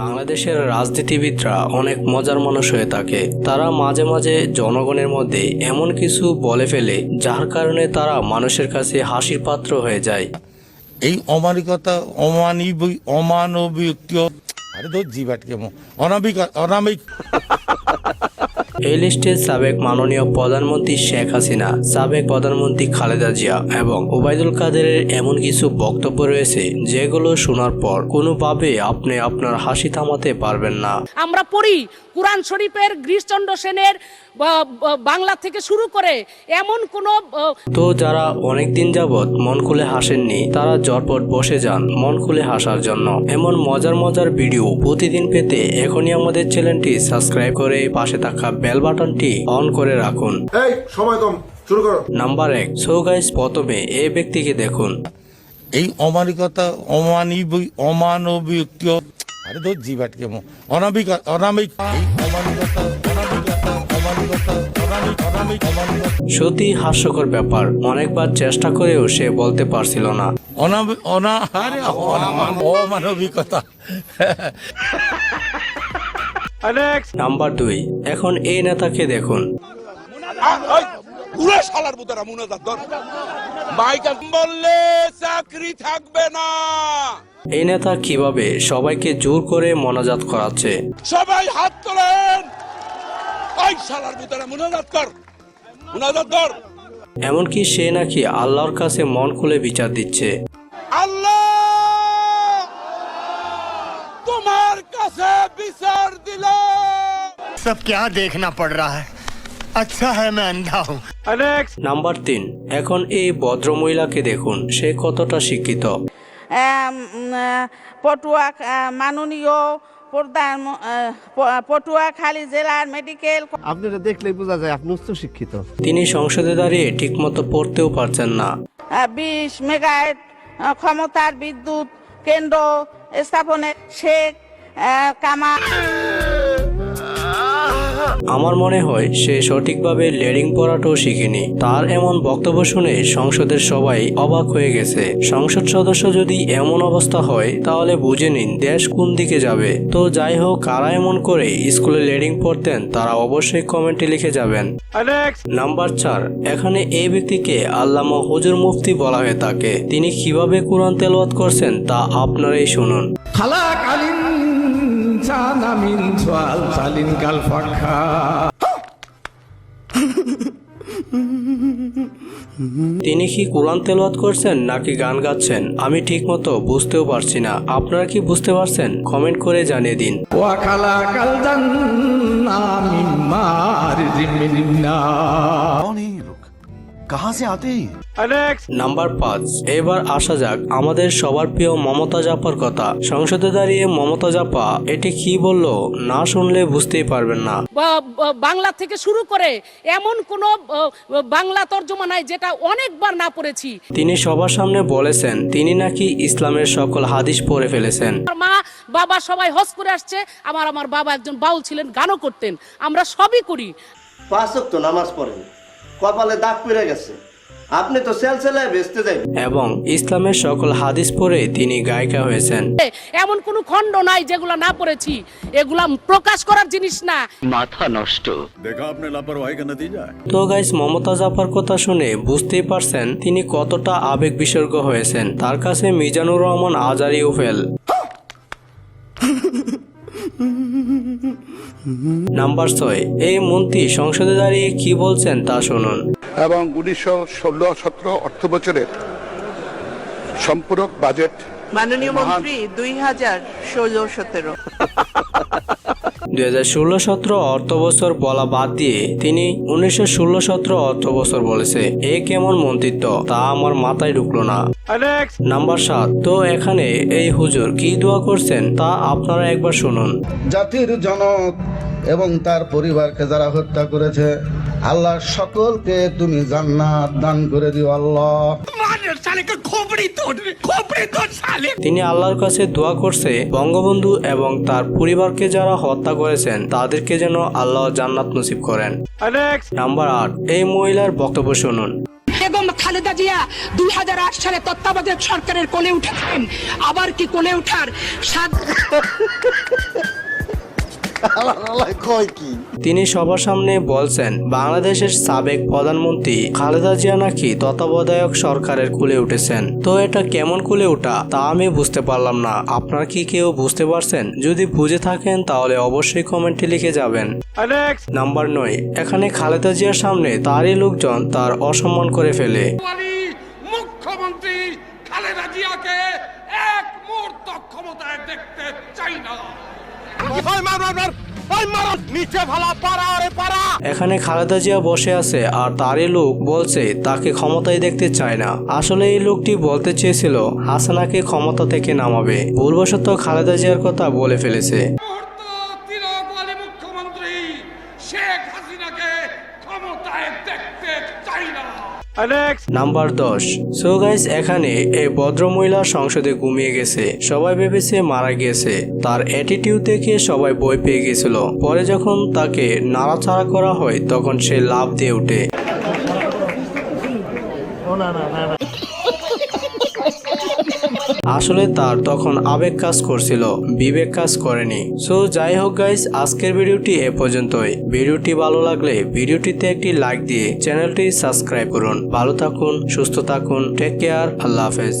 বাংলাদেশের রাজনীতিবিদরা অনেক মজার মানুষ হয়ে থাকে। তারা মাঝে মাঝে জনগণের মধ্যে এমন কিছু বলে ফেলে যার কারণে তারা মানুষের কাছে হাসির পাত্র হয়ে যায়। এই অমানবিকতা অমানবিক আরে তো জিবাট কেমন অনামিক এই লিস্টে সাবেক মাননীয় প্রধানমন্ত্রী শেখ হাসিনা, সাবেক প্রধানমন্ত্রী খালেদা জিয়া এবং ওবায়দুল কাদেরের এমন কিছু বক্তব্য রয়েছে যেগুলো শোনার পর কোনোভাবে আপনি আপনার হাসি থামাতে পারবেন না। আমরা পড়ি কুরআন শরীফের গিরিশচন্দ্র সেনের বাংলা থেকে শুরু করে এমন কোন তো যারা অনেকদিন যাবৎ মন খুলে হাসেননি তারা জটপট বসে যান মন খুলে হাসার জন্য। এমন মজার মজার ভিডিও প্রতিদিন পেতে এখনই আমাদের চ্যানেলটি সাবস্ক্রাইব করে পাশে থাকা বেল বাটনটি অন করে রাখুন। এই সময় কম, শুরু করো। নাম্বার 1। সো গাইস, প্রথমে এই ব্যক্তিকে দেখুন। এই অমানবিকতা অমানবিক আরে তো জিবাট কেমন অনামিক এই অমানবিকতা সত্যি হাস্যকর ব্যাপার। অনেকবার চেষ্টা করেও সে বলতে পারছিল না। অমানবিকতা। নাম্বার 2। এখন এই নেতাকে দেখুন। চাকরি থাকবে না। এই নেতা কিভাবে সবাইকে জোর করে মোনাজাত করাচ্ছে। সবাই হাত তোলেন। ওই শালার ভিতরে মোনাজাত কর। এমনকি সে নাকি আল্লাহর কাছে মন খুলে বিচার দিচ্ছে। আল্লাহ তোমার কাছে বিচার দিল। सब क्या देखना पड़ रहा है? अच्छा है मैं अंधा हूँ। নাম্বার 3। এখন এই ভদ্র মহিলাকে দেখুন, সে কতটা শিক্ষিত। মাননীয় পটুয়াখালী জেলার মেডিকেল। আপনারা দেখলেই বোঝা যায় আপনি উচ্চ শিক্ষিত। তিনি সংসদে দাঁড়িয়ে ঠিকমতো পড়তেও পারছেন না। 20 মেগাওয়াট ক্ষমতার বিদ্যুৎ কেন্দ্র স্থাপনের শেখ কামাল। আমার মনে হয় সে সঠিকভাবে লেডিং পড়াটাও শিখেনি। তার এমন বক্তব্য শুনে সংসদের সবাই অবাক হয়ে গেছে। সংসদ সদস্য যদি এমন অবস্থা হয় তাহলে বুঝে নিন দেশ কোন দিকে যাবে। তো যাই হোক, কারা এমন করে স্কুলে লেডিং পড়তেন তারা অবশ্যই কমেন্টে লিখে যাবেন। নাম্বার 4। এখানে এই ব্যক্তিকে আল্লামা হুজুর মুফতি বলা হয়ে থাকে। তিনি কিভাবে কোরআন তেলাওয়াত করছেন তা আপনারাই শুনুন। তিনি কি কোরআন তেলাওয়াত করছেন নাকি গান গাচ্ছেন আমি ঠিক মতো বুঝতেও পারছি না। আপনারা কি বুঝতে পারছেন? কমেন্ট করে জানিয়ে দিন। নাম্বার 5। এবার আসা যাক আমাদের সবার প্রিয় মমতাজ আপার কথা। সংসদে দাঁড়িয়ে মমতাজ আপা এটি কি বললো না শুনলে বুঝতেই পারবেন না। বাংলা থেকে শুরু করে এমন কোন বাংলা তর্জমা নাই যেটা অনেকবার না পড়েছি। তিনি সবার সামনে বলেছেন তিনি নাকি ইসলামের সকল হাদিস পড়ে ফেলেছেন। মা বাবা সবাই হজ করে আসছে। আমার বাবা একজন বাউল ছিলেন, গানও করতেন। আমরা সবই করি। 5 ওয়াক্ত নামাজ পড়েন, কপালে দাগ পড়ে গেছে, আপনি তো সেলসেলায় বেচতে যাবেন। এবং ইসলামের সকল হাদিস পড়ে তিনি গায়িকা হয়েছেন। এমন কোন খণ্ড নাই যেগুলা না পড়েছি। এগুলা প্রকাশ করার জিনিস না। माथा नष्ट। দেখা আপনি লাপরওয়াহি কা নতিজা। তো গাইস, মমতাজ আপার কথা শুনে বুঝতেই পারছেন তিনি কতটা আবেগ বিসর্গ হয়েছেন। তার কাছে মিজানুর রহমান আজারিও ফেল। নাম্বার 6। এই মন্ত্রী সংসদে দাঁড়িয়ে কি বলছেন তা শুনুন। এবং 1916-17 অর্থ বছরের সম্পূরক বাজেট মাননীয় মন্ত্রী 2016-17 2016-17 অর্থ বছর বলা বাদ দিয়ে তিনি 1916-17 অর্থ বছর বলেছে। এ কেমন মন্ত্রিত্ব তা আমার মাথায় ঢুকলো না। নাম্বার 7। তো এখানে এই হুজুর কি দোয়া করছেন তা আপনারা একবার শুনুন। জাতির জনক এবং তার পরিবারকে যারা হত্যা করেছে, আল্লাহ সকলকে তুমি জান্নাত দান করে দিও আল্লাহ। তিনি আল্লাহর কাছে দোয়া করছে বঙ্গবন্ধু এবং তার পরিবারকে যারা হত্যা করেছেন তাদেরকে যেন আল্লাহ জান্নাত নসিব করেন। নাম্বার 8। এই মহিলার বক্তব্য শুনুন। খালেদা জিয়া 2008 সালে তত্ত্বাবধায়ক সরকারের কোলে উঠেছেন, আবার কি কোলে ওঠার তিনি সবার সামনে বলছেন বাংলাদেশের সাবেক প্রধানমন্ত্রী খালেদা জিয়া নাকি তত্ত্বাবধায়ক সরকারের কুলে উঠেছেন। তো এটা কেমন কুলে ওঠা তা আমি বুঝতে পারলাম না। আপনার কি কেউ বুঝতে পারছেন? যদি বুঝে থাকেন তাহলে অবশ্যই কমেন্টে লিখে যাবেন। নাম্বার 9, এখানে খালেদা জিয়ার সামনে তারই লোকজন তার অসম্মান করে ফেলে। মুখ্যমন্ত্রী খালেদা জিয়াকে এক মুহূর্ত ক্ষমতায় দেখতে চাই না। এখানে খালেদা জিয়া বসে আছে আর তারই লোক বলছে তাকে ক্ষমতায় দেখতে চায় না। আসলে এই লোকটি বলতে চেয়েছিল হাসিনাকে ক্ষমতা থেকে নামাবে, ভুলবশত খালেদা জিয়ার কথা বলে ফেলেছে। মুখ্যমন্ত্রী শেখ হাসিনাকে ক্ষমতায় দেখতে চাই না। নাম্বার 10, সো গাইস, এখানে এই ভদ্রমহিলা সংসদে ঘুমিয়ে গেছে। সবাই ভেবেছে মারা গিয়েছে। তার অ্যাটিটিউড দেখে সবাই ভয় পেয়ে গেছিল। পরে যখন তাকে নাড়াচাড়া করা হয় তখন সে লাফ দিয়ে ওঠে। আসলে তার তখন আবেগ কাজ করছিল, বিবেক কাজ করেনি। সো যাই হোক গাইস, আজকের ভিডিওটি এ পর্যন্তই। ভিডিওটি ভালো লাগলে ভিডিওটিতে একটি লাইক দিয়ে চ্যানেলটি সাবস্ক্রাইব করুন। ভালো থাকুন, সুস্থ থাকুন, টেক কেয়ার, আল্লাহ হাফেজ।